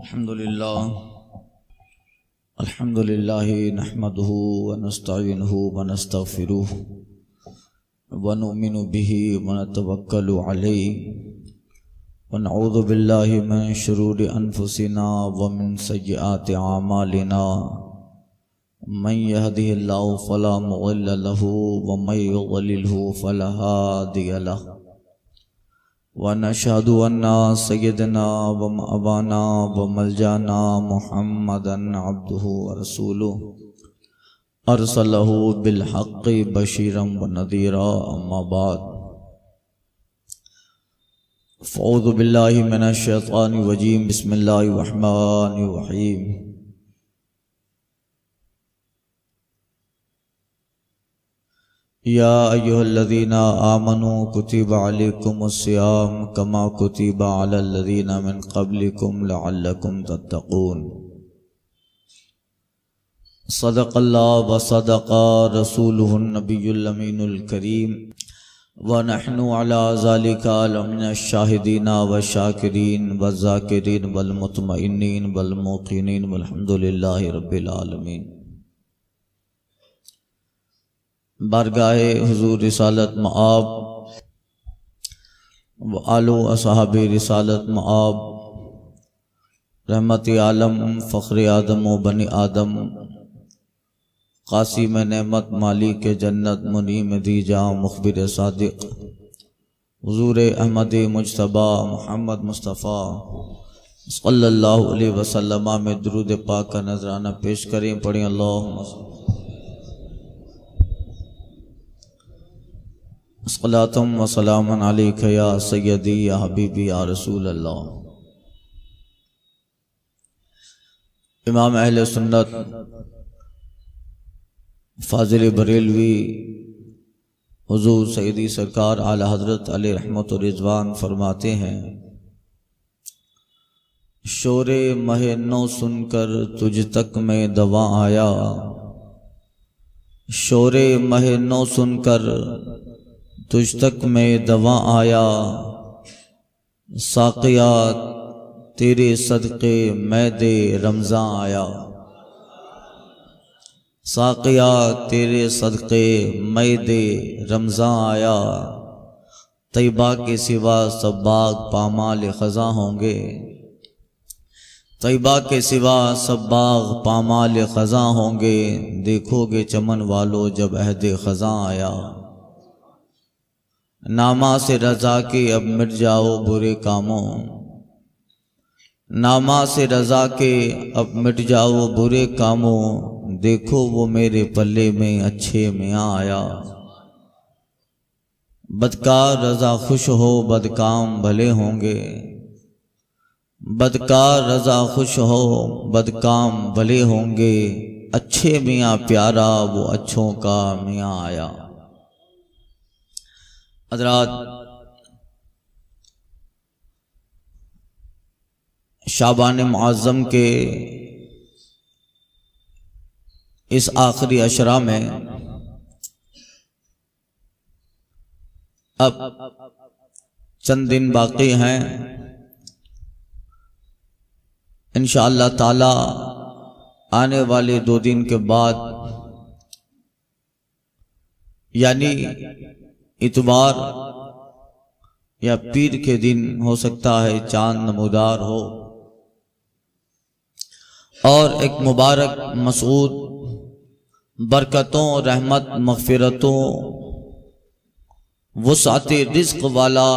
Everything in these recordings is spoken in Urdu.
الحمد لله نحمده ونستعينه ونستغفره ونؤمن به ونتوكل عليه ونعوذ بالله من شرور أنفسنا ومن سيئات أعمالنا من يهده الله فلا مضل له ومن يضلله فلا هادي له ونشهد أن سيدنا ومأوانا وملجانا محمدا عبده ورسوله أرسله بالحق بشيرا ونذيرا أما بعد فأعوذ بالله من الشيطان الرجيم بسم الله الرحمن الرحيم يا أيها الذين آمنوا كتب عليكم الصيام كما كتب على الذين من قبلكم لعلكم تتقون صدق الله وصدق رسوله النبي الأمين الكريم ونحن على ذلك لمن الشاهدين والشاكرين والذاكرين والمطمئنين والموقنين والحمد لله رب العالمين۔ بارگاہ حضور رسالت مآب و آلو اصحاب رسالت مآب رحمت عالم فخر آدم و بنی آدم قاسم نعمت مالک جنت منیم دی جاں مخبر صادق حضور احمد مجتبی محمد مصطفیٰ صلی اللہ علیہ وسلم میں درود پاک کا نذرانہ پیش کریں، پڑھیں اللہم صلاۃ و سلام علیک یا سیدی یا حبیبی یا رسول اللہ۔ امام اہل سنت فاضل بریلوی حضور سیدی سرکار اعلی حضرت علیہ رحمت و رضوان فرماتے ہیں، شور مہ نو سن کر تجھ تک میں دواں آیا، شور مہ نو سن کر تجھ تک میں دواں آیا، ساقیہ تیرے صدقے میں دے رمضان آیا، ساقیہ تیرے صدقے میں دے رمضان آیا، طیبہ کے سوا سب باغ پامال خزاں ہوں گے، طیبہ کے سوا سب باغ پامال خزاں ہوں گے، دیکھو گے چمن والو جب عہد خزاں آیا، نامہ سے رضا کے اب مٹ جاؤ برے کاموں، نامہ سے رضا کے اب مٹ جاؤ برے کاموں، دیکھو وہ میرے پلے میں اچھے میاں آیا، بدکار رضا خوش ہو بدکام بھلے ہوں گے، بدکار رضا خوش ہو بدکام بھلے ہوں گے، اچھے میاں پیارا وہ اچھوں کا میاں آیا۔ حضرات، شعبان معظم کے اس آخری عشرہ میں اب چند دن باقی ہیں، انشاءاللہ تعالی آنے والے 2 دن کے بعد یعنی اتوار یا پیر کے دن ہو سکتا ہے چاند نمودار ہو، اور ایک مبارک مسعود برکتوں رحمت مغفرتوں وسعت رزق والا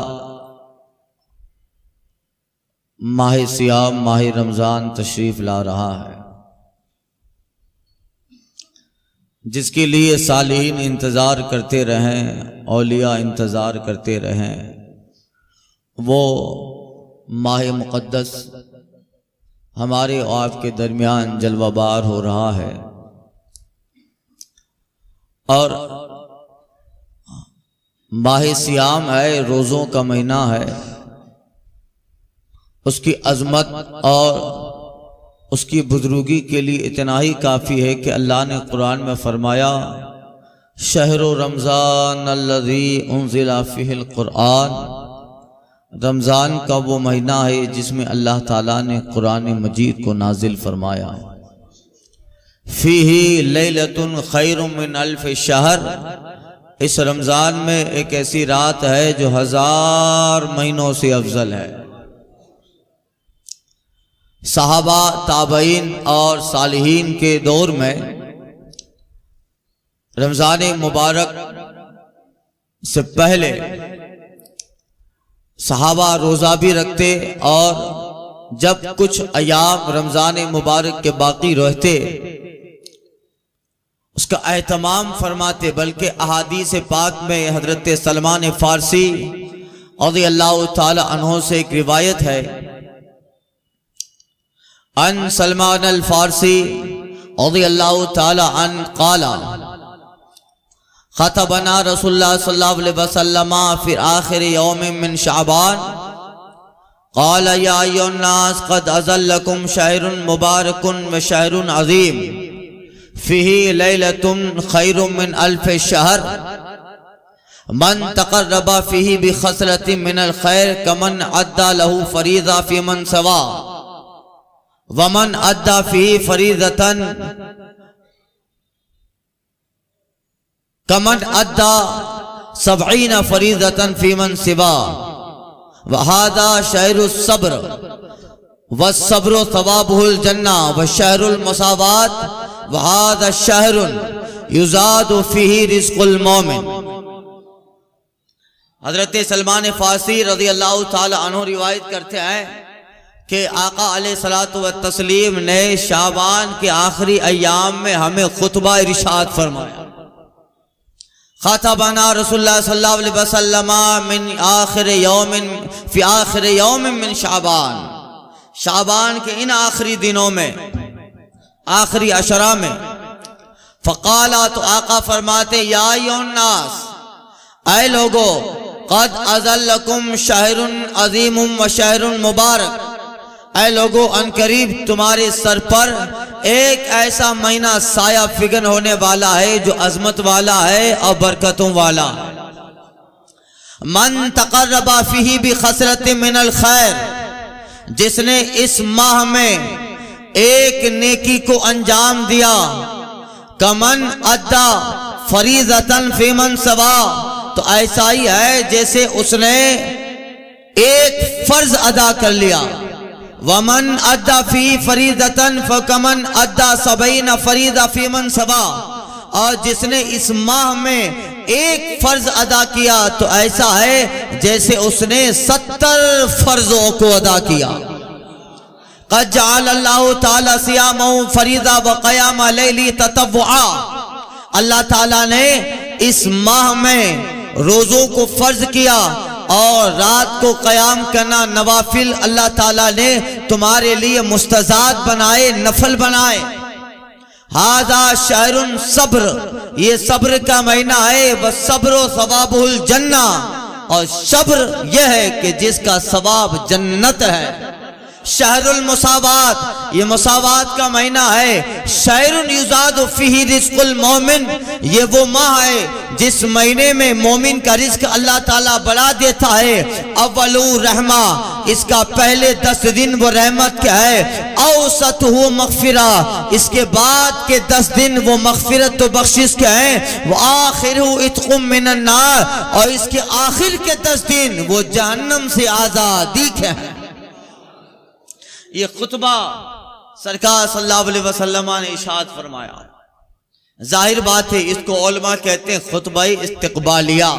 ماہ صیام ماہ رمضان تشریف لا رہا ہے، جس کے لیے صالحین انتظار کرتے رہیں، اولیاء انتظار کرتے رہیں، وہ ماہ مقدس ہمارے اور آپ کے درمیان جلوہ بار ہو رہا ہے، اور ماہ صیام ہے، روزوں کا مہینہ ہے، اس کی عظمت اور اس کی بزرگی کے لیے اتنا ہی کافی ہے کہ اللہ نے قرآن میں فرمایا، شہر رمضان الذی انزل فیہ القرآن رمضان کا وہ مہینہ ہے جس میں اللہ تعالیٰ نے قرآن مجید کو نازل فرمایا، فیہ لیلۃ خیر من الف شہر، اس رمضان میں ایک ایسی رات ہے جو 1000 مہینوں سے افضل ہے۔ صحابہ، تابعین اور صالحین کے دور میں رمضان مبارک سے پہلے صحابہ روزہ بھی رکھتے، اور جب کچھ ایام رمضان مبارک کے باقی رہتے اس کا اہتمام فرماتے، بلکہ احادیث پاک میں حضرت سلمان فارسی رضی اللہ تعالی عنہ سے ایک روایت ہے، ان سلمان الفارسی رضی اللہ تعالی عنہ قال خطبنا رسول اللہ صلی اللہ علیہ وسلم فی آخر یوم من شعبان قال یا ایھا الناس قد اظلکم شہر مبارک و شہر عظیم فیہ لیلۃ خیر من الف شہر من تقرب فیہ بخصلۃ من الخیر کمن ادى له فریضہ فی من سوا ومن ادى فیہ فریضۃ کمن ادى 70 فریضۃ فی من سوا وہذا شہر الصبر والصبر ثوابہ الجنہ وشہر المساوات وہذا شہر یزاد فیہ رزق المومن۔ حضرت سلمان فارسی رضی اللہ تعالی عنہ روایت کرتے ہیں کہ آقا علیہ الصلوۃ والتسلیم نے شعبان کے آخری ایام میں ہمیں خطبہ ارشاد فرمایا، خطبنا رسول اللہ صلی اللہ علیہ وسلم فی آخر یوم من شعبان، شعبان کے ان آخری دنوں میں، آخری عشرہ میں، فقالا تو آقا فرماتے یا ایھا الناس، اے لوگو، قد اظلکم شہر عظیم و شہر مبارک، اے لوگو ان قریب تمہارے سر پر ایک ایسا مہینہ سایہ فگن ہونے والا ہے جو عظمت والا ہے اور برکتوں والا ہے۔ من تقرب فیہ بخصلۃ من الخیر، جس نے اس ماہ میں ایک نیکی کو انجام دیا، کمن ادا فریضۃ فی من سوا، تو ایسا ہی ہے جیسے اس نے ایک فرض ادا کر لیا، ومن ادا فی فریضۃ فکمن ادا 70 فریضہ فی من سوا، اور جس نے اس ماہ میں ایک فرض ادا کیا تو ایسا ہے جیسے اس نے 70 فرضوں کو ادا کیا۔ قد جعل اللہ تعالی صیامہ فریضہ وقیام لیلی تطوعا، اللہ تعالیٰ نے اس ماہ میں روزوں کو فرض کیا اور رات کو قیام کرنا نوافل اللہ تعالیٰ نے تمہارے لیے مستزاد بنائے، نفل بنائے۔ ھذا شہر صبر، یہ صبر کا مہینہ ہے، والصبر ثوابہ الجنہ، اور صبر یہ ہے کہ جس کا ثواب جنت ہے۔ شہر المساوات، یہ مساوات کا مہینہ ہے۔ شہر یزاد فیہ رزق المومن، یہ وہ ماہ ہے جس مہینے میں مومن کا رزق اللہ تعالیٰ بڑھا دیتا ہے۔ اولو رحمہ، اس کا پہلے 10 دن وہ رحمت کا ہے۔ اوسطہ مغفرہ، اس کے بعد کے 10 دن وہ مغفرت و بخشش کے ہیں۔ وآخرہ عتق من النار، اور اس کے آخر کے 10 دن وہ جہنم سے آزادی کے ہیں۔ یہ خطبہ سرکار صلی اللہ علیہ وسلم نے ارشاد فرمایا۔ ظاہر بات ہے اس کو علماء کہتے ہیں خطبہ استقبالیہ،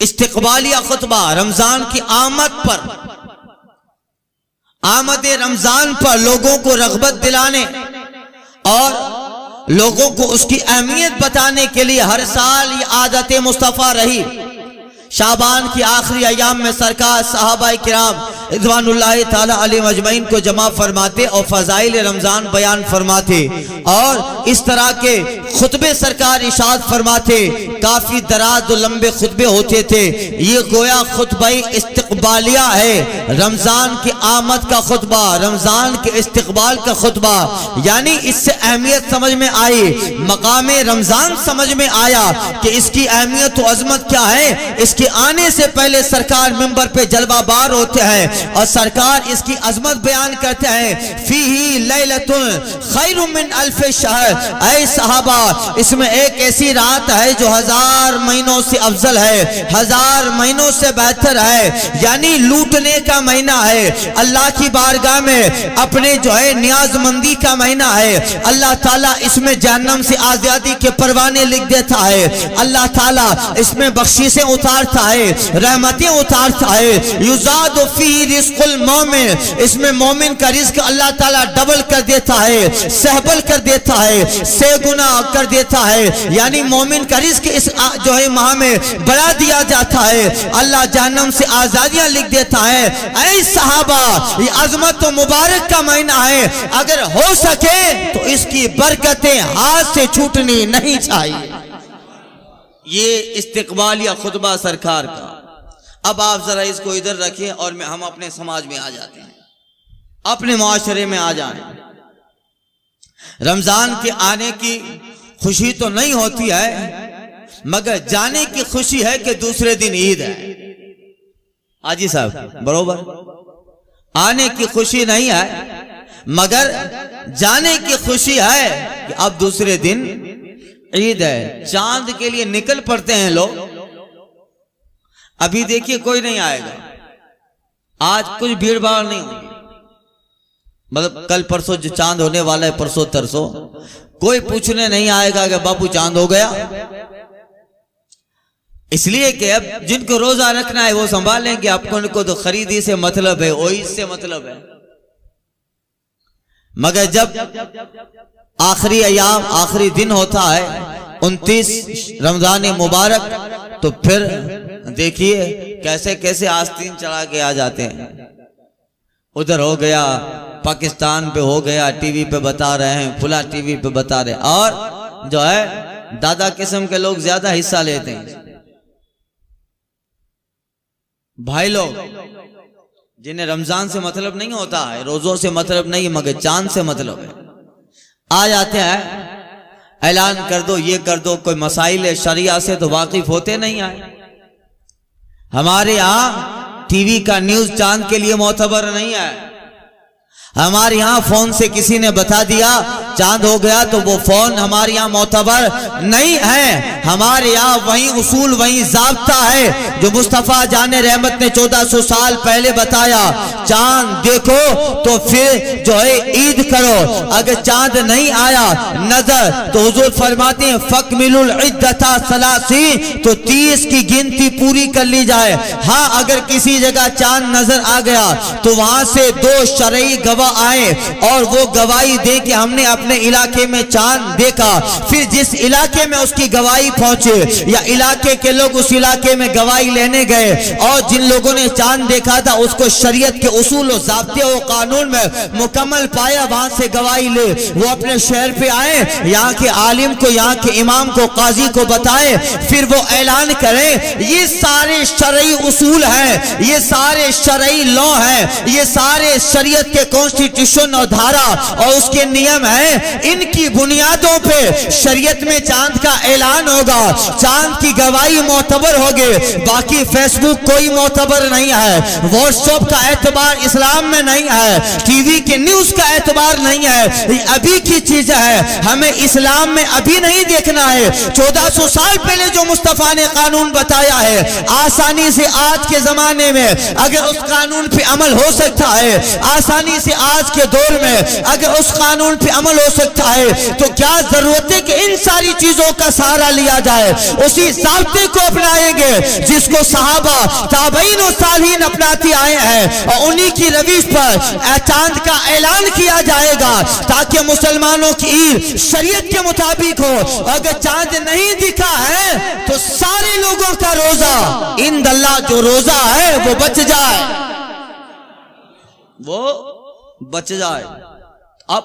استقبالیہ خطبہ، رمضان کی آمد پر، آمد رمضان پر لوگوں کو رغبت دلانے اور لوگوں کو اس کی اہمیت بتانے کے لیے ہر سال یہ عادت مصطفیٰ رہی۔ شعبان کی آخری ایام میں سرکار صحابہ کرام رضوانullah تعالی علیہ مجمعین کو جمع فرماتے اور فضائل رمضان بیان فرماتے اور اس طرح کے خطبے سرکار ارشاد فرماتے، کافی دراز و لمبے خطبے ہوتے تھے۔ یہ گویا خطبہ استقبالیہ ہے، رمضان کی آمد کا خطبہ، رمضان کے استقبال کا خطبہ، یعنی اس سے اہمیت سمجھ میں آئی، مقام رمضان سمجھ میں آیا کہ اس کی اہمیت و عظمت کیا ہے۔ اس کے آنے سے پہلے سرکار منبر پہ جلوہ بار ہوتے ہیں اور سرکار اس کی عظمت بیان کرتے ہیں، فیہ لیلۃ خیر من الف شہر، اے صحابہ اس میں ایک ایسی رات ہے جو 1000 مہینوں سے افضل ہے، 1000 مہینوں سے بہتر ہے، یعنی لوٹنے کا مہینہ ہے، اللہ کی بارگاہ میں اپنے جو ہے نیاز مندی کا مہینہ ہے۔ اللہ تعالیٰ اس میں جہنم سے آزادی کے پروانے لکھ دیتا ہے، اللہ تعالیٰ اس میں بخششیں اتارتا ہے، رحمتیں اتارتا ہے۔ یزاد فیہ رزق المومن، اس میں مومن کا رزق اللہ تعالیٰ ڈبل کر دیتا ہے، سہبل کر دیتا ہے، سے گنا کر دیتا ہے، یعنی مومن کا رزق اس جو ہے ماہ میں بڑھا دیا جاتا ہے، اللہ جہنم سے آزادیاں لکھ دیتا ہے۔ اے صحابہ یہ عظمت و مبارک کا مہینہ ہے، اگر ہو سکے تو اس کی برکتیں ہاتھ سے چھوٹنی نہیں چاہیے۔ یہ استقبال یا خطبہ سرکار کا۔ اب آپ ذرا اس کو ادھر رکھیں اور ہم اپنے سماج میں آ جاتے ہیں، اپنے معاشرے میں آ جائیں۔ رمضان کے آنے کی خوشی تو نہیں ہوتی ہے، مگر جانے کی خوشی ہے کہ دوسرے دن عید ہے۔ حاجی صاحب بروبر، آنے کی خوشی نہیں ہے مگر جانے کی خوشی ہے کہ اب دوسرے دن عید ہے۔ چاند کے لیے نکل پڑتے ہیں لوگ، ابھی دیکھیے کوئی نہیں آئے گا، آج کچھ بھیڑ بھاڑ نہیں ہوگی، مطلب کل پرسوں جو چاند ہونے والا ہے، پرسوں ترسوں کوئی پوچھنے نہیں آئے گا کہ باپو چاند ہو گیا، اس لیے کہ اب جن کو روزہ رکھنا ہے وہ سنبھالیں گے، آپ کو تو خریدی سے مطلب ہے، وہی سے مطلب ہے۔ مگر جب آخری ایام آخری دن ہوتا ہے 29 رمضان مبارک، تو پھر دیکھیے کیسے کیسے آستین چلا کے آ جاتے ہیں، ادھر ہو گیا، پاکستان پہ ہو گیا، ٹی وی پہ بتا رہے ہیں، فلاں ٹی وی پہ بتا رہے ہیں، اور جو ہے دادا قسم کے لوگ زیادہ حصہ لیتے ہیں۔ بھائی لوگ جنہیں رمضان سے مطلب نہیں ہوتا ہے، روزوں سے مطلب نہیں مگر چاند سے مطلب ہے، آ جاتے ہیں، اعلان کر دو، یہ کر دو، کوئی مسائل شریعہ سے تو واقف ہوتے نہیں آئے۔ ہمارے یہاں ٹی وی کا نیوز چاند کے لیے معتبر نہیں ہے، ہمارے یہاں فون سے کسی نے بتا دیا چاند ہو گیا تو وہ فون ہمارے یہاں معتبر نہیں ہے۔ ہمارے یہاں وہی اصول وہی ضابطہ ہے جو مصطفیٰ جان رحمت نے 1400 سال پہلے بتایا، چاند دیکھو تو پھر جو ہے عید کرو، اگر چاند نہیں آیا نظر تو حضور فرماتے ہیں فَاكْمِلُوا الْعِدَّةَ ثَلَاثِينَ، تو 30 کی گنتی پوری کر لی جائے۔ ہاں اگر کسی جگہ چاند نظر آ گیا تو وہاں سے 2 شرعی گواہ آئے اور وہ گواہی دے کہ ہم نے اپنے علاقے میں چاند دیکھا، پھر جس علاقے میں اس کی گواہی پہنچے یا علاقے کے لوگ اس علاقے میں گواہی لینے گئے اور جن لوگوں نے چاند دیکھا تھا اس کو شریعت کے اصول و ضابطے و قانون میں مکمل پایا، وہاں سے گواہی لے وہ اپنے شہر پہ آئے، یہاں کے عالم کو، یہاں کے امام کو، قاضی کو بتائے، پھر وہ اعلان کریں یہ سارے شرعی اصول ہیں، یہ سارے شرعی لا ہیں، یہ سارے شریعت کے کانسٹیٹیوشن اور دھارا اور اس کے نیم ہیں، ان کی بنیادوں پہ شریعت میں چاند کا اعلان ہوگا، چاند کی گواہی معتبر ہوگی۔ باقی فیس بک کوئی معتبر نہیں ہے، واٹس ایپ کا اعتبار اسلام میں نہیں ہے، ٹی وی کے نیوز کا اعتبار نہیں ہے، یہ ابھی کی چیز ہے، ہمیں اسلام میں ابھی نہیں دیکھنا ہے۔ 1400 سال پہلے جو مصطفیٰ نے قانون بتایا ہے، آسانی سے آج کے زمانے میں اگر اس قانون پہ عمل ہو سکتا ہے، آسانی سے آج کے دور میں اگر اس قانون پہ عمل ہو سکتا ہے تو کیا ضرورت ہے کہ ان ساری چیزوں کا سہارا لیا جائے، اسی ضابطے کو اپنائیں گے جس کو صحابہ تابعین و صالحین اپناتے آئے ہیں اور انہی کی روش پر چاند کا اعلان کیا جائے گا تاکہ مسلمانوں کی عید شریعت کے مطابق ہو۔ اگر چاند نہیں دکھا ہے تو سارے لوگوں کا روزہ عند اللہ جو روزہ ہے وہ بچ جائے۔ وہ بچ جائے۔ اب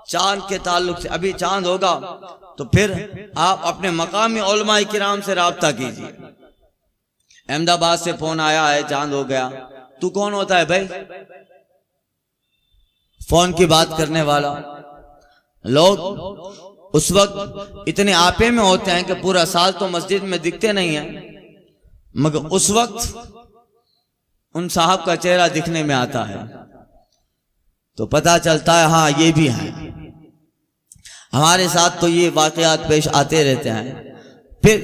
چاند کے تعلق سے، ابھی چاند ہوگا تو پھر آپ اپنے مقامی علماء کرام سے رابطہ کیجیے۔ احمد آباد سے فون آیا ہے، چاند ہو گیا، تو کون ہوتا ہے بھائی فون کی بات کرنے والا؟ لوگ اس وقت اتنے آپے میں ہوتے ہیں کہ پورا سال تو مسجد میں دکھتے نہیں ہیں، مگر اس وقت ان صاحب کا چہرہ دکھنے میں آتا ہے تو پتہ چلتا ہے ہاں یہ بھی ہیں۔ ہمارے ساتھ تو یہ واقعات پیش آتے رہتے ہیں۔ پھر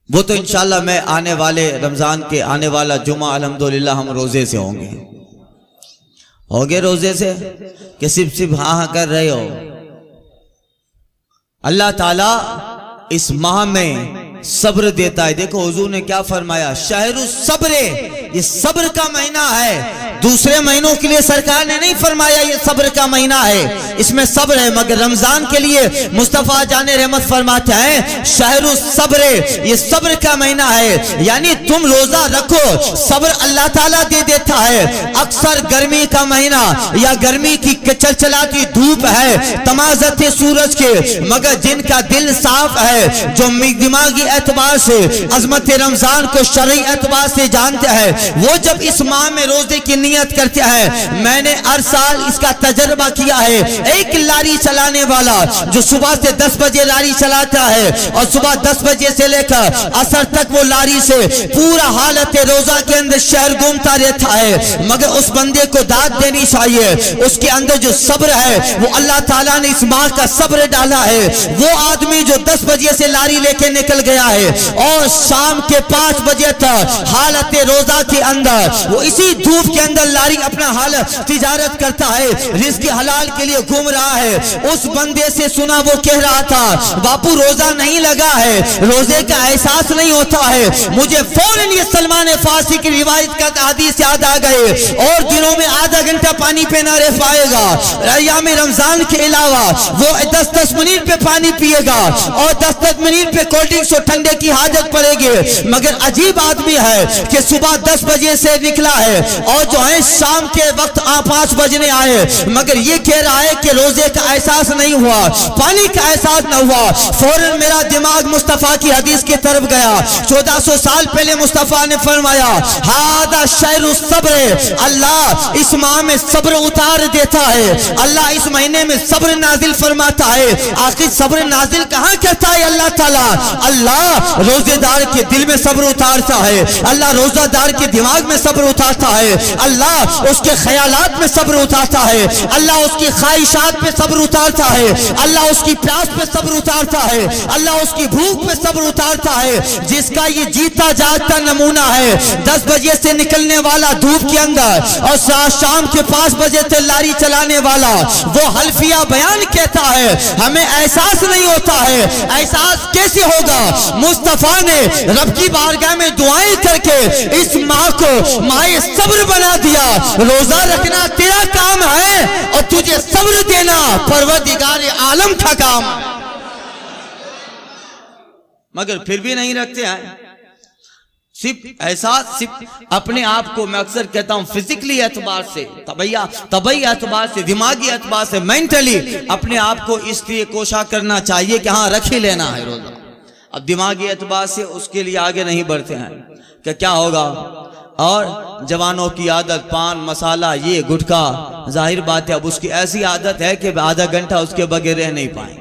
وہ تو انشاءاللہ میں آنے والے رمضان کے آنے والا جمعہ الحمدللہ ہم روزے سے ہوں گے۔ ہوگے روزے سے کہ صرف ہاں ہاں کر رہے ہو؟ اللہ تعالیٰ اس ماہ میں صبر دیتا ہے۔ دیکھو حضور نے کیا فرمایا، شہر الصبر، یہ صبر کا مہینہ ہے۔ دوسرے مہینوں کے لیے سرکار نے نہیں فرمایا یہ صبر کا مہینہ ہے، اس میں صبر ہے، مگر رمضان کے لیے مصطفیٰ جان رحمت فرماتے ہیں شہر الصبر، یہ صبر کا مہینہ ہے، یعنی تم روزہ رکھو، صبر اللہ تعالیٰ دے دیتا ہے۔ اکثر گرمی کا مہینہ یا گرمی کی چلچلاتی دھوپ ہے، تمازت سورج کے، مگر جن کا دل صاف ہے، جو دماغی اعتبار سے عظمت رمضان کو شرعی اعتبار سے جانتے ہیں، وہ جب اس ماہ میں روزے کی نیت کرتے ہیں، میں نے ہر سال اس کا تجربہ کیا ہے، ایک لاری چلانے والا جو صبح سے 10 بجے لاری چلاتا ہے اور صبح 10 بجے سے لے کر عصر تک وہ لاری سے پورا حالت روزہ کے اندر شہر گھومتا رہتا ہے، مگر اس بندے کو داد دینی چاہیے، اس کے اندر جو صبر ہے وہ اللہ تعالیٰ نے اس ماہ کا صبر ڈالا ہے۔ وہ آدمی جو 10 بجے سے لاری لے کے نکل گیا ہے اور شام کے 5 بجے تک حالت روزہ کے اندر وہ اسی دھوپ کے اندر لاری اپنا حالت تجارت کرتا ہے، رزق حلال کے لیے گھوم رہا ہے، اس بندے سے سنا وہ کہہ رہا تھا باپو روزہ نہیں لگا ہے، روزے کا احساس نہیں ہوتا ہے۔ مجھے فوراً یہ سلمان فارسی کی روایت کا حدیث یاد آ گئے، اور دنوں میں آدھا گھنٹہ پانی پہ نہ رہ پائے گا، ایام رمضان کے علاوہ وہ 10 منٹ پہ پانی پیے گا اور 10 منٹ پہ کولڈ ڈرنکس اور ٹھنڈے کی حاجت پڑے گی۔ مگر عجیب آدمی ہے کہ صبح 10 بجے سے نکلا ہے اور جو ہے شام کے وقت 5 بجنے آئے، مگر یہ کہہ رہا ہے کہ روزے کا احساس نہیں ہوا، پانی کا احساس نہ ہوا۔ فوراً میرا دماغ مصطفیٰ کی حدیث کی طرف گیا، 1400 سال پہلے مصطفیٰ نے فرمایا ہذا شہر الصبر، اللہ اس ماہ میں صبر اتار دیتا ہے، اللہ اس مہینے میں صبر نازل فرماتا ہے۔ آخر صبر نازل کہاں کرتا ہے اللہ تعالیٰ؟ اللہ روزے دار کے دل میں صبر اتارتا ہے، اللہ روزہ دار کے دماغ میں صبر اتارتا ہے، اللہ اس کے خیالات میں صبر اتارتا ہے، اللہ اس کی خواہشات پہ صبر اتارتا ہے، اللہ اس کی پیاس پہ صبر اتارتا ہے، اللہ اس کی بھوک پہ صبر اتارتا ہے۔ جس کا یہ جیتا جاگتا نمونہ ہے، 10 بجے سے نکلنے والا دھوپ کے اندر اور شام کے 5 بجے سے لاری چلانے والا، وہ حلفیہ بیان کہتا ہے ہمیں احساس نہیں ہوتا ہے۔ احساس کیسے ہوگا؟ مصطفیٰ نے رب کی بارگاہ میں دعائیں کر کے اس ماہ کو ماہ صبر بنا دیا۔ روزہ رکھنا تیرا کام ہے اور تجھے صبر دینا پروردگار عالم کا کام ہے، مگر پھر بھی نہیں رکھتے ہیں۔ صرف احساس، صرف اپنے آپ کو میں اکثر کہتا ہوں فزیکلی اعتبار سے، طبعی اعتبار سے، دماغی اعتبار سے، مینٹلی اپنے آپ کو اس لیے کوشاں کرنا چاہیے کہ ہاں رکھ ہی لینا ہے روزہ۔ اب دماغی اعتبار سے اس کے لیے آگے نہیں بڑھتے ہیں کہ کیا ہوگا، اور جوانوں کی عادت پان مسالہ یہ گٹکا، ظاہر بات ہے اب اس کی ایسی عادت ہے کہ آدھا گھنٹہ اس کے بغیر رہ نہیں پائیں۔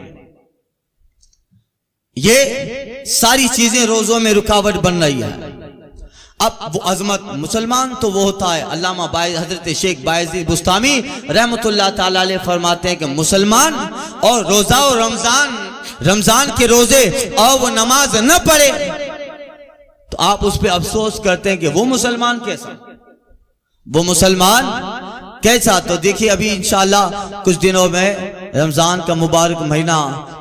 یہ ساری چیزیں روزوں میں رکاوٹ بن رہی ہے۔ اب وہ عظمت مسلمان تو وہ ہوتا ہے، علامہ حضرت شیخ بایزید بستامی رحمت اللہ تعالیٰ علیہ فرماتے ہیں کہ مسلمان اور روزہ و رمضان کے روزے اور وہ نماز نہ پڑھے تو آپ اس پہ افسوس کرتے ہیں کہ وہ مسلمان کیسا، وہ مسلمان کیسا۔ تو دیکھیے ابھی انشاءاللہ کچھ دنوں میں رمضان کا مبارک مہینہ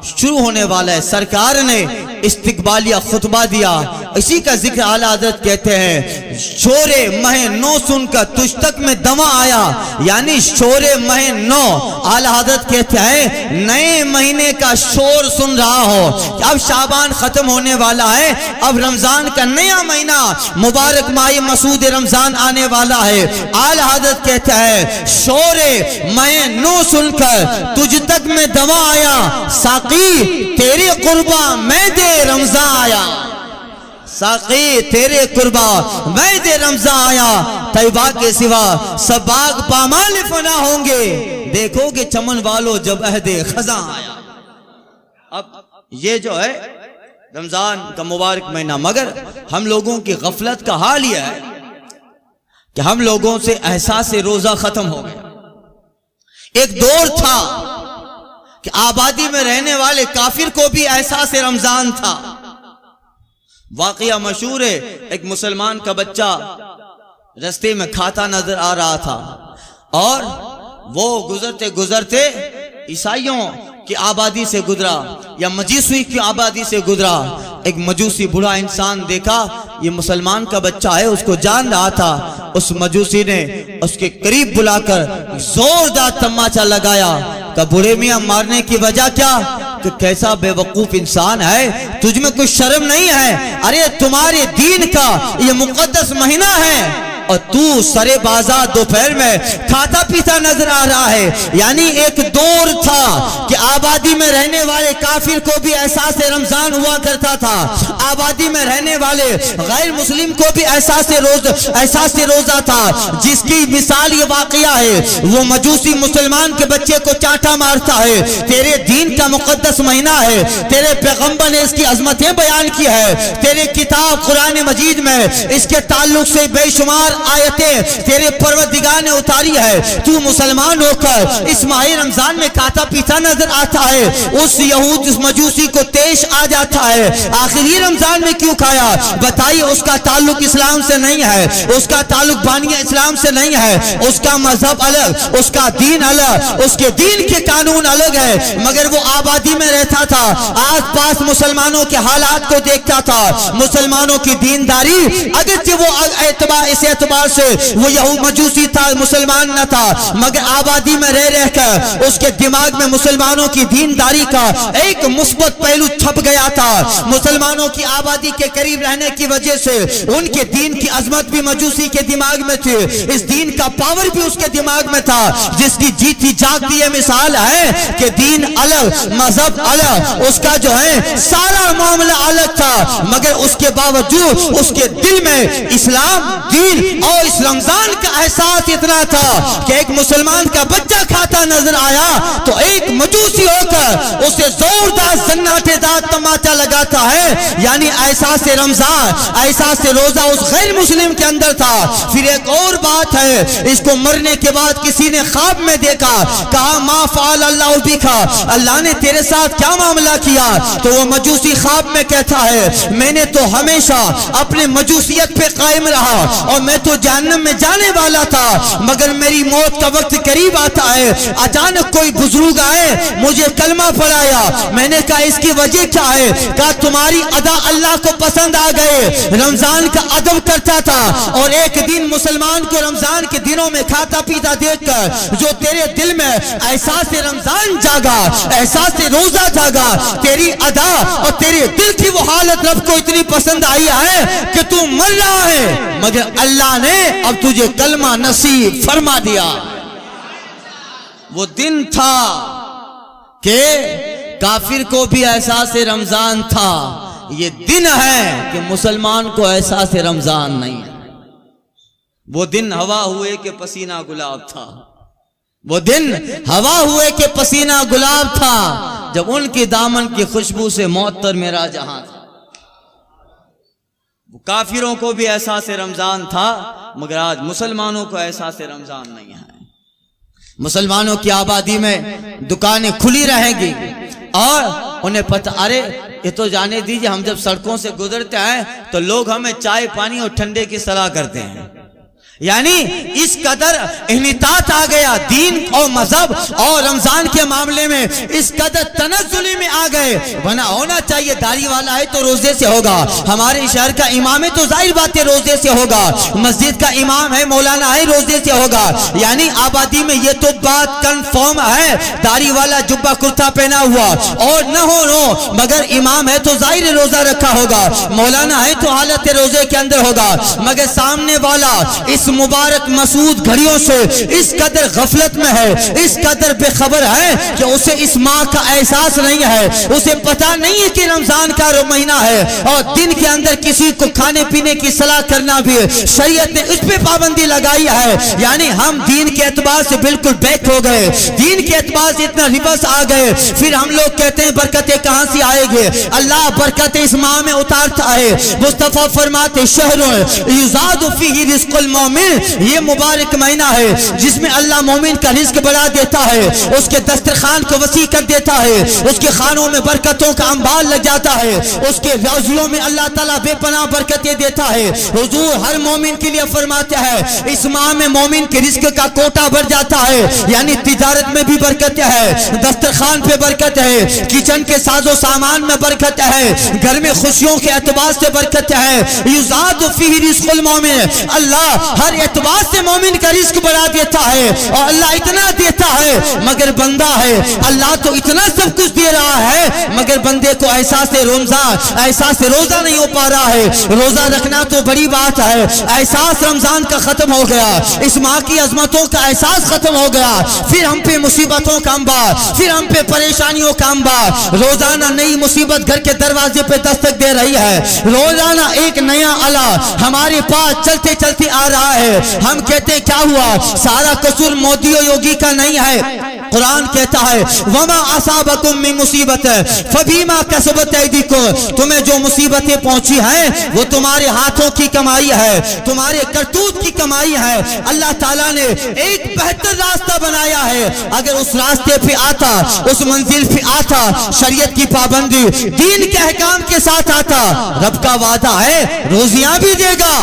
شروع ہونے والا ہے۔ سرکار نے استقبالیہ خطبہ دیا. اسی کا ذکر اعلیٰ حضرت کہتے ہیں شور مہ نو سن کر تجھ تک میں دواں آیا. یعنی شور مہ نو اعلیٰ حضرت کہتے ہیں نئے مہینے کا شور سن رہا ہو کہ اب شعبان ختم ہونے والا ہے, اب رمضان کا نیا مہینہ مبارک ماہ مسعود رمضان آنے والا ہے. اعلیٰ حضرت کہتا ہے شور مہ نو سن کر تجھ تک میں دواں آیا, ساقی تیرے قربا میں دے رمضان آیا. ساقی تیرے قربا میں دے رمضان آیا. طیبہ کے سوا سب باغ پامال فنا ہوں گے, دیکھو گے چمن والو جب عہد خزاں آیا. اب یہ جو ہے رمضان کا مبارک مہینہ, مگر ہم لوگوں کی غفلت کا حال یہ ہے کہ ہم لوگوں سے احساس روزہ ختم ہو گیا. ایک دور تھا کہ آبادی میں رہنے والے کافر کو بھی احساس رمضان تھا. واقعہ مشہور ہے, ایک مسلمان کا بچہ رستے میں کھاتا نظر آ رہا تھا اور وہ گزرتے گزرتے عیسائیوں کی آبادی سے گزرا یا مجوسی کی آبادی سے گزرا. ایک مجوسی بڑا انسان دیکھا یہ مسلمان کا بچہ ہے, اس کو جان رہا تھا. اس مجوسی نے اس کے قریب بلا کر زوردار تماچا لگایا. کہ بڑے میاں مارنے کی وجہ کیا؟ کہ کیسا بے وقوف انسان ہے, تجھ میں کوئی شرم نہیں ہے؟ ارے تمہارے دین کا یہ مقدس مہینہ ہے اور تو سرے بازار دوپہر میں کھاتا پیتا نظر آ رہا ہے. یعنی ایک دور تھا کہ آبادی میں رہنے والے کافر کو بھی احساس رمضان ہوا کرتا تھا, آبادی میں رہنے والے غیر مسلم کو بھی احساس روزہ تھا. جس کی مثال یہ واقعہ ہے, وہ مجوسی مسلمان کے بچے کو چاٹا مارتا ہے. تیرے دین کا مقدس مہینہ ہے, تیرے پیغمبر نے اس کی عظمتیں بیان کی ہے, تیرے کتاب قرآن مجید میں اس کے تعلق سے بے شمار آیتیں تیرے پروردگار نے اتاری ہے. تو مسلمان ہو کر اس ماہ رمضان میں کھاتا پیتا نظر آتا ہے. اس یہود اس مجوسی کو تیش آ جاتا ہے, آخری رمضان میں کیوں کھایا؟ بتائیے اس کا تعلق اسلام سے نہیں ہے, اس کا تعلق بانیہ اسلام سے نہیں ہے, اس کا مذہب الگ, اس کا دین الگ, اس کے دین کے قانون الگ ہے. مگر وہ آبادی میں رہتا تھا, آس پاس مسلمانوں کے حالات کو دیکھتا تھا, مسلمانوں کی دینداری اگرچہ وہ اس اعتبار سے وہ یہود مجوسی تھا, مسلمان نہ تھا, مگر آبادی میں رہ کر اس کے دماغ میں مسلمانوں کی دینداری کا ایک مثبت پہلو چھپ گیا تھا. مسلمانوں کی آبادی کے قریب رہنے کی وجہ سے ان کے دین کی عظمت بھی مجوسی کے دماغ میں تھی, اس دین کا پاور بھی اس کے دماغ میں تھا. جس کی جیتی جاگتی یہ مثال ہے کہ دین الگ, مذہب الگ, اس کا جو ہے سارا معاملہ الگ تھا, مگر اس کے باوجود اس کے دل میں اسلام دین اور اس رمضان کا احساس اتنا تھا کہ ایک مسلمان کا بچہ کھاتا نظر آیا تو ایک مجوسی ہو کر اسے زوردار سناٹے دار تماچا لگاتا ہے. یعنی احساس رمضان, احساس روزہ اس غیر مسلم کے اندر تھا. پھر ایک اور بات ہے, اس کو مرنے کے بعد کسی نے خواب میں دیکھا, کہا ما فعل اللہ بکا, اللہ نے تیرے ساتھ کیا معاملہ کیا؟ تو وہ مجوسی خواب میں کہتا ہے میں نے تو ہمیشہ اپنے مجوسیت پہ قائم رہا اور میں تو جہنم میں جانے والا تھا, مگر میری موت کا وقت قریب آتا ہے, اچانک کوئی بزرگ آئے, مجھے کلمہ پڑھایا. میں نے کہا اس کی وجہ کیا ہے؟ کہا تمہاری ادا اللہ کو پسند آ گئے, رمضان کا ادب کرتا تھا اور ایک دن مسلمان کو رمضان کے دنوں میں کھاتا پیتا دیکھ کر جو تیرے دل میں احساس رمضان جاگا, احساس روزہ جاگا, تیری ادا اور تیرے دل کی وہ حالت رب کو اتنی پسند آئی ہے کہ تو مر رہا ہے, مگر اللہ نے اب تجھے کلمہ نصیب فرما دیا. وہ دن تھا کہ کافر کو بھی احساس رمضان تھا, یہ دن ہے کہ مسلمان کو احساس رمضان نہیں ہے. وہ دن ہوا ہوئے کہ پسینہ گلاب تھا, وہ دن ہوا ہوئے کہ پسینہ گلاب تھا, جب ان کی دامن کی خوشبو سے معطر میرا جہاں تھا. کافروں کو بھی احساس رمضان تھا, مگر آج مسلمانوں کو احساس رمضان نہیں ہے. مسلمانوں کی آبادی میں دکانیں کھلی رہیں گی اور انہیں پتہ, ارے یہ تو جانے دیجئے, ہم جب سڑکوں سے گزرتے ہیں تو لوگ ہمیں چائے پانی اور ٹھنڈے کی صلاح کرتے ہیں, یعنی اس قدر انحطاط آ گیا دین اور مذہب اور رمضان کے معاملے میں، اس قدر تنزلی میں آ گئے. ورنہ ہونا چاہیے داڑھی والا ہے تو روزے سے ہوگا، ہمارے شہر کا امام ہے تو ظاہر بات ہے روزے سے ہوگا، مسجد کا امام ہے مولانا ہے روزے سے ہوگا. یعنی آبادی میں یہ تو بات کنفرم ہے، داڑھی والا جبہ کرتا پہنا ہوا اور نہ ہو مگر امام ہے تو ظاہر روزہ رکھا ہوگا، مولانا ہے تو حالت روزے کے اندر ہوگا. مگر سامنے والا اس مبارک مسعود گھڑیوں سے اس قدر غفلت میں ہے، اس قدر بے خبر ہے کہ اسے اس ماہ کا احساس نہیں ہے، اسے پتا نہیں ہے کہ رمضان کا مہینہ ہے اور دن کے اندر کسی کو کھانے پینے کی صلاح کرنا بھی شریعت نے اس پہ پابندی لگائی ہے. یعنی ہم دین کے اعتبار سے بالکل بیک ہو گئے، دین کے اعتبار سے اتنا ریورس آ گئے. پھر ہم لوگ کہتے ہیں برکتیں کہاں سے آئے گے؟ اللہ برکتیں اس ماہ میں اتارتا ہے. مصطفیٰ فرماتے شہروں یزاد فیہ رزق المومن، یہ مبارک مہینہ ہے جس میں اللہ مومن کا رزق بڑھا دیتا ہے، اس کے دسترخوان کو وسیع کر دیتا ہے، اس کے خانوں میں برکتوں کا انبار لگ جاتا ہے، اس کے روزیوں میں اللہ تعالیٰ بے پناہ برکتیں دیتا ہے. حضور ہر مومن کے لیے فرماتے ہیں اس ماہ میں مومن کے رزق کا کوٹا بڑھ جاتا ہے. یعنی تجارت میں بھی برکت ہے، دسترخوان پہ برکت ہے، کچن کے ساز و سامان میں برکت ہے، گھر میں خوشیوں کے اعتبار سے برکت ہے. یزاد فیہ رزق المومن، اللہ ہر اعتبار سے مومن کا رزق بڑھا دیتا ہے. اور اللہ اتنا دیتا ہے مگر بندہ ہے، اللہ تو اتنا سب کچھ دے رہا ہے مگر بندے کو احساس روزہ نہیں ہو پا رہا ہے. روزہ رکھنا تو بڑی بات ہے، احساس رمضان کا ختم ہو گیا، اس ماہ کی عظمتوں کا احساس ختم ہو گیا. پھر ہم پہ مصیبتوں کا انبار، پھر ہم پہ پریشانیوں کا انبار. روزانہ نئی مصیبت گھر کے دروازے پہ دستک دے رہی ہے، روزانہ ایک نیا الا ہمارے پاس چلتے چلتے آ رہا ہے. ہم کہتے ہیں کیا ہوا؟ سارا قصور مودی و یوگی کا نہیں ہے. قرآن کہتا ہے وما اصابکم من مصیبت فبما کسبت ایدیکم، تمہیں جو مصیبتیں پہنچی ہیں وہ تمہارے ہاتھوں کی کمائی ہے، تمہارے کرتوت کی کمائی ہے. اللہ تعالیٰ نے ایک بہتر راستہ بنایا ہے، اگر اس راستے پہ آتا، اس منزل پہ آتا، شریعت کی پابندی دین کے احکام کے ساتھ آتا، رب کا وعدہ ہے روزیاں بھی دے گا،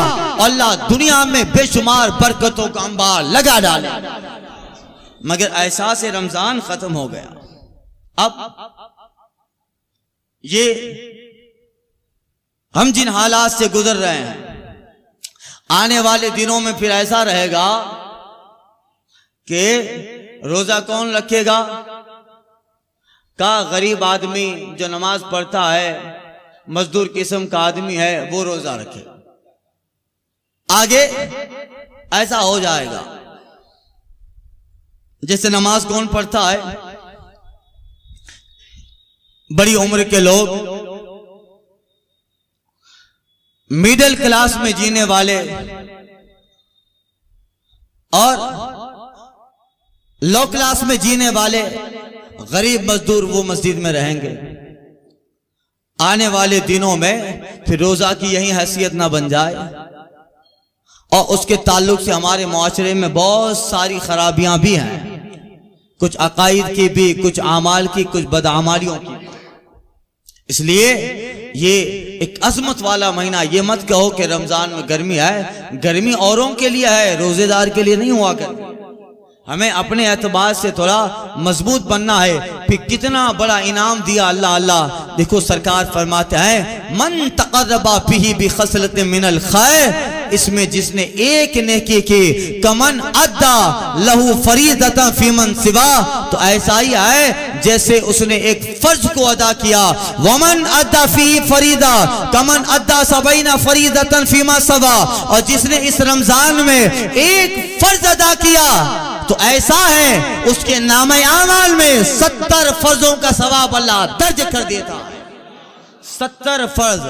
اللہ دنیا میں بے شمار برکتوں کا انبار لگا ڈالے. مگر احساس رمضان ختم ہو گیا. اب یہ ہم جن حالات سے گزر رہے ہیں، آنے والے دنوں میں پھر ایسا رہے گا کہ روزہ کون رکھے گا؟ کا غریب آدمی جو نماز پڑھتا ہے، مزدور قسم کا آدمی ہے، وہ روزہ رکھے. آگے ایسا ہو جائے گا جیسے نماز کون پڑھتا ہے؟ بڑی عمر کے لوگ، میڈل کلاس میں جینے والے اور لو کلاس میں جینے والے غریب مزدور وہ مسجد میں رہیں گے. آنے والے دنوں میں پھر روزہ کی یہی حیثیت نہ بن جائے اور اس کے تعلق سے ہمارے معاشرے میں بہت ساری خرابیاں بھی ہیں، کچھ عقائد کی بھی، کچھ اعمال کی، کچھ بدعمالیوں کی. اس لیے یہ ایک عظمت والا مہینہ، یہ مت کہو کہ رمضان میں گرمی ہے، گرمی اوروں کے لیے ہے، روزے دار کے لیے نہیں ہوا کرتی. ہمیں اپنے اعتبار سے تھوڑا مضبوط بننا ہے. پھر کتنا بڑا انعام دیا اللہ. اللہ دیکھو سرکار فرماتے ہیں من تقرب فیہ بخصلۃ من الخیر، اس میں جس نے ایک نیکی کی کمن ادا لہو فریضۃ فی من سوا، تو ایسا ہی ہے جیسے اس نے ایک فرض کو ادا کیا. ومن ادا فی فریضہ کمن ادا سبعین فریضۃ فیما سوا، اور جس نے اس رمضان میں ایک فرض ادا کیا تو ایسا ہے اس کے نام اعمال میں 70 فرضوں کا ثواب اللہ درج کر دیتا ہے. 70 فرض،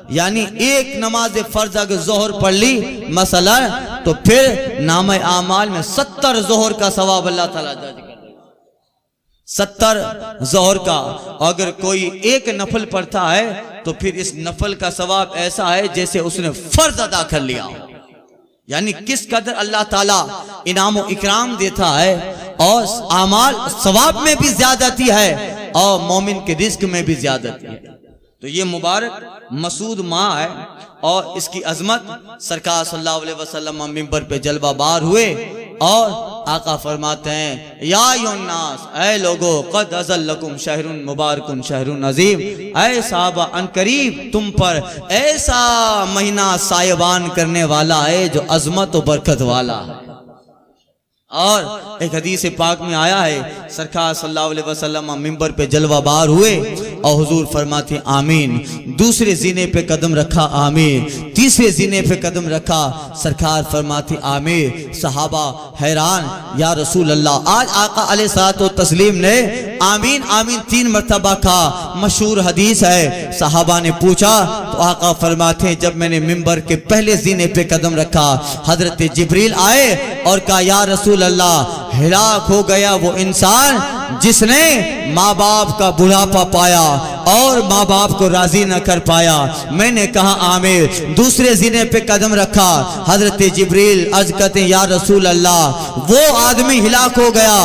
یعنی ایک نماز فرض اگر ظہر پڑھ لی مثلا تو پھر نام اعمال میں 70 ظہر کا ثواب اللہ تعالیٰ درج کر دیتا. 70 ظہر کا. اگر کوئی ایک نفل پڑھتا ہے تو پھر اس نفل کا ثواب ایسا ہے جیسے اس نے فرض ادا کر لیا. یعنی کس قدر اللہ تعالیٰ انعام و اکرام دیتا ہے، اور اعمال ثواب میں بھی زیادتی ہے اور مومن کے رزق میں بھی زیادتی ہے. تو یہ مبارک مسعود ماہ ہے اور اس کی عظمت سرکار صلی اللہ علیہ وسلم منبر پہ جلوہ بار ہوئے اور آقا فرماتے ہیں یا ایھا الناس، اے لوگو، قد نزل لکم شہر مبارک شہر عظیم، اے صحابہ ان قریب تم پر ایسا مہینہ سایبان کرنے والا ہے جو عظمت و برکت والا ہے۔ اور ایک حدیث پاک میں آیا ہے سرکار صلی اللہ علیہ وسلم منبر پہ جلوہ بار ہوئے اور حضور فرماتے آمین، دوسرے زینے پہ قدم رکھا آمین، تیسرے زینے پہ قدم رکھا سرکار فرماتے آمین۔ صحابہ حیران، یا رسول اللہ، آج آقا علیہ الصلوۃ والتسلیم نے آمین آمین 3 مرتبہ کہا، مشہور حدیث ہے۔ صحابہ نے پوچھا تو آقا فرماتے ہیں جب میں نے منبر کے پہلے زینے پہ قدم رکھا، حضرت جبریل آئے اور کہا یا رسول اللہ، ہلاک ہو گیا وہ انسان جس نے ماں باپ کا بڑھاپا پایا اور ماں باپ کو راضی نہ کر پایا۔ میں نے کہا آمین۔ دوسرے زینے پہ قدم رکھا، حضرت جبریل عرض کرتے ہیں یا رسول اللہ، وہ آدمی ہلاک ہو گیا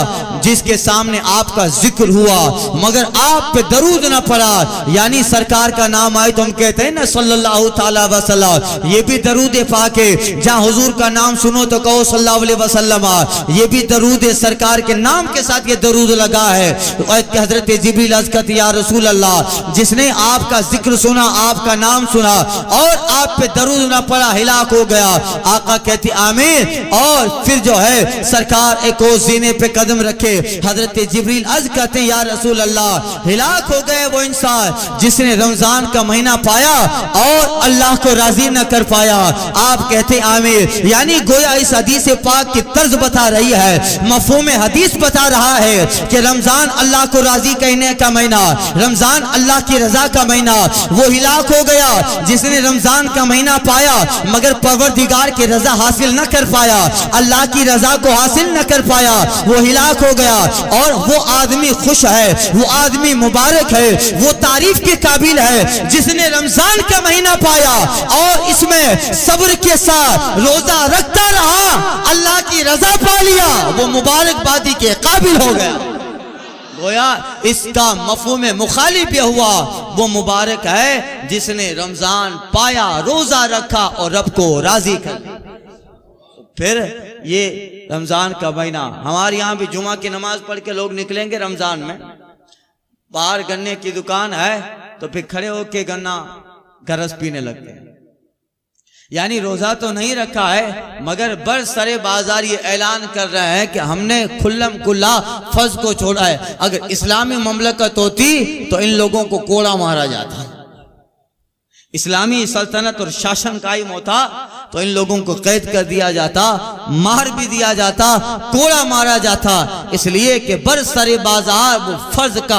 جس کے سامنے آپ کا ذکر ہوا مگر آپ پہ درود نہ پڑا، یعنی سرکار کا نام آئے تو ہم کہتے ہیں نا صلی اللہ تعالی وسلم، یہ بھی درود پاک ہے۔ جہاں حضور کا نام سنو تو کہو صلی اللہ علیہ وسلم، یہ بھی درود ہے، سرکار کے نام کے ساتھ یہ درود لگا ہے۔ حضرت جبریل عرض کرتے یا رسول اللہ، جس نے آپ کا ذکر سنا، آپ کا نام سنا اور آپ پہ درود نہ پڑا، ہلاک ہو گیا۔ آقا کہتے آمین، اور پھر جو ہے سرکار ایک اور زینے پہ قدم رکھے، حضرت جبریل عرض کرتے یا رسول اللہ، ہلاک ہو گئے وہ انسان جس نے رمضان کا مہینہ پایا اور اللہ کو راضی نہ کر پایا۔ آپ کہتے آمین، یعنی گویا اس حدیث پاک کی طرز بتا رہی ہے، مفہوم حدیث بتا رہا ہے کہ رمضان اللہ کو راضی کہنے کا مہینہ، رمضان اللہ کی رضا کا مہینہ۔ وہ ہلاک ہو گیا جس نے رمضان کا مہینہ پایا مگر پروردگار کی رضا حاصل نہ کر پایا، اللہ کی رضا کو حاصل نہ کر پایا، وہ ہلاک ہو گیا۔ اور وہ آدمی خوش ہے، وہ آدمی مبارک ہے، وہ تعریف کے قابل ہے جس نے رمضان کا مہینہ پایا اور اس میں صبر کے ساتھ روزہ رکھتا رہا، اللہ کی رضا پا لیا، وہ مبارک بادی کے قابل ہو گیا۔ گویا اس کا مفہوم مخالف یہ ہوا، وہ مبارک ہے جس نے رمضان پایا، روزہ رکھا اور رب کو راضی کر دیا۔ پھر یہ رمضان کا مہینہ، ہمارے یہاں بھی جمعہ کی نماز پڑھ کے لوگ نکلیں گے رمضان میں، باہر گنے کی دکان ہے تو پھر کھڑے ہو کے گنا گرس پینے لگتے ہیں، یعنی روزہ تو نہیں رکھا ہے مگر برسر بازار یہ اعلان کر رہا ہے کہ ہم نے کھلم کھلا فرض کو چھوڑا ہے۔ اگر اسلامی مملکت ہوتی تو ان لوگوں کو کوڑا مارا جاتا، اسلامی سلطنت اور شاشن قائم ہوتا تو ان لوگوں کو قید کر دیا جاتا، مار بھی دیا جاتا، کوڑا مارا جاتا، اس لیے کہ برسر بازار وہ فرض کا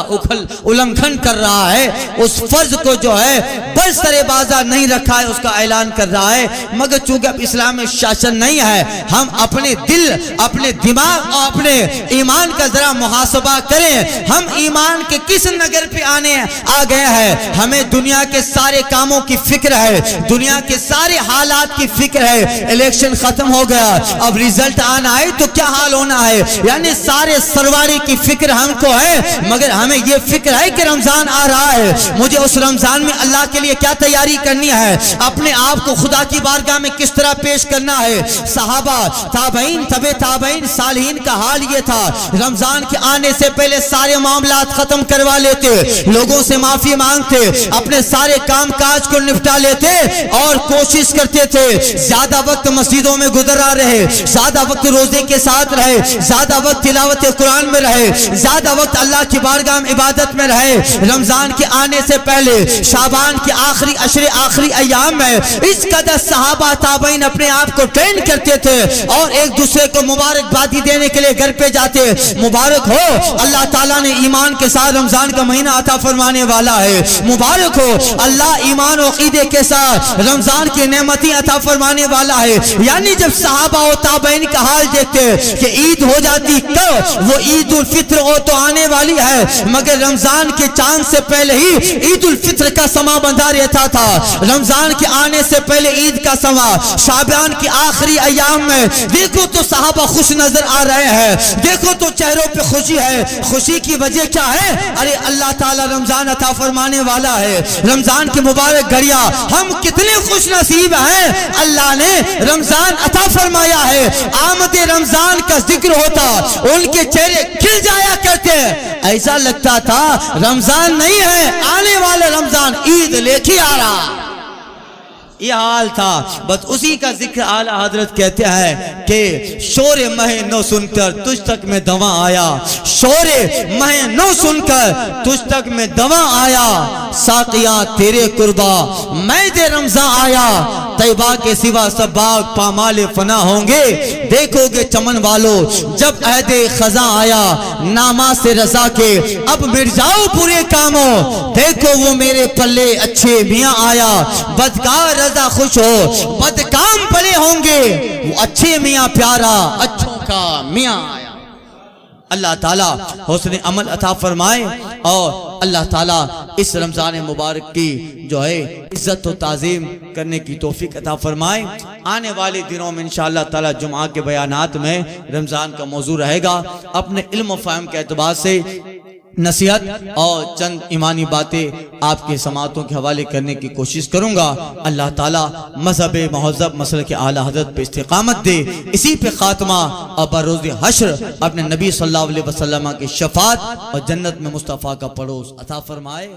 النکھن کر رہا ہے، اس فرض کو جو ہے برسر بازار نہیں رکھا ہے، اس کا اعلان کر رہا ہے۔ مگر چونکہ اب اسلام میں شاشن نہیں ہے، ہم اپنے دل، اپنے دماغ اور اپنے ایمان کا ذرا محاسبہ کریں، ہم ایمان کے کس نگر پہ آ گئے ہیں؟ ہمیں دنیا کے سارے کاموں کی فکر ہے، دنیا کے سارے حالات کی فکر ہے۔ الیکشن ختم ہو گیا، اب ریزلٹ آنا ہے تو کیا حال ہونا ہے، یعنی سارے سرواری کی فکر ہم کو ہے، مگر ہمیں یہ فکر ہے کہ رمضان آ رہا ہے، مجھے اس رمضان میں اللہ کے لیے کیا تیاری کرنی ہے، اپنے آپ کو خدا کی بارگاہ میں کس طرح پیش کرنا ہے۔ صحابہ، تابعین، تبع تابعین، صالحین کا حال یہ تھا، رمضان کے آنے سے پہلے سارے معاملات ختم کروا لیتے، لوگوں سے معافی مانگتے، اپنے سارے کام کاج کو نپٹا لیتے اور کوشش کرتے تھے زیادہ وقت مسجدوں میں گزرا رہے، زیادہ وقت روزے کے ساتھ رہے، زیادہ وقت تلاوت قرآن میں رہے، زیادہ وقت اللہ کی بارگاہ میں عبادت میں رہے۔ رمضان کے آنے سے پہلے شعبان کے آخری عشرے، آخری ایام میں اس قدر صحابہ تابعین اپنے آپ کو ٹرین کرتے تھے اور ایک دوسرے کو مبارکبادی دینے کے لیے گھر پہ جاتے، مبارک ہو اللہ تعالیٰ نے ایمان کے ساتھ رمضان کا مہینہ عطا فرمانے والا ہے، مبارک ہو اللہ ایمان ایمان و عقیدے کے ساتھ رمضان کی نعمتیں عطا فرمانے والا ہے۔ یعنی جب صحابہ و تابعین کا حال دیکھتے کہ عید ہو جاتی کب، وہ عید الفطر ہو تو آنے والی ہے، مگر رمضان کے چاند سے پہلے ہی عید الفطر کا سما بندھا رہتا تھا۔ رمضان کے آنے سے پہلے عید کا سما، شعبان کے آخری ایام میں دیکھو تو صحابہ خوش نظر آ رہے ہیں، دیکھو تو چہروں پہ خوشی ہے۔ خوشی کی وجہ کیا ہے؟ ارے اللہ تعالیٰ رمضان عطا فرمانے والا ہے۔ رمضان کی مبارک گھڑیاں، ہم کتنے خوش نصیب ہیں، اللہ نے رمضان عطا فرمایا ہے۔ آمد رمضان کا ذکر ہوتا، ان کے چہرے کھل جایا کرتے، ایسا لگتا تھا رمضان نہیں ہے، آنے والے رمضان عید لے کے آ رہا۔ یہ حال تھا، بس اسی کا ذکر اعلیٰ حضرت کہتے ہیں کہ شور مہ نو سن کر تجھ تک میں دواں آیا، شور مہ نو سن کر تجھ تک میں دواں آیا، ساقیاں تیرے قربا میں دے رمضان آیا، طیبہ کے سوا سب باغ پامال فنا ہوں گے، دیکھو گے چمن والو جب عہد خزاں آیا، نامہ سے رضا کے اب مٹ جاؤ پورے کاموں، دیکھو وہ میرے پلے اچھے میاں آیا، بدکار رضا خوش ہو بدکام پڑے ہوں گے، وہ اچھے میاں پیارا اچھوں کا میاں آیا۔ اللہ تعالیٰ حسن عمل عطا فرمائے اور اللہ تعالیٰ اس رمضان مبارک کی جو ہے عزت و تعظیم کرنے کی توفیق عطا فرمائے۔ آنے والے دنوں میں انشاءاللہ تعالیٰ جمعہ کے بیانات میں رمضان کا موضوع رہے گا۔ اپنے علم و فہم کے اعتبار سے نصیحت اور چند ایمانی باتیں آپ کے سماعتوں کے حوالے کرنے کی کوشش کروں گا۔ اللہ تعالیٰ مذہب مہذب مسلک اعلیٰ حضرت پہ استقامت دے، اسی پہ خاتمہ اور بروز حشر اپنے نبی صلی اللہ علیہ وسلم کی شفاعت اور جنت میں مصطفیٰ کا پڑوس عطا فرمائے۔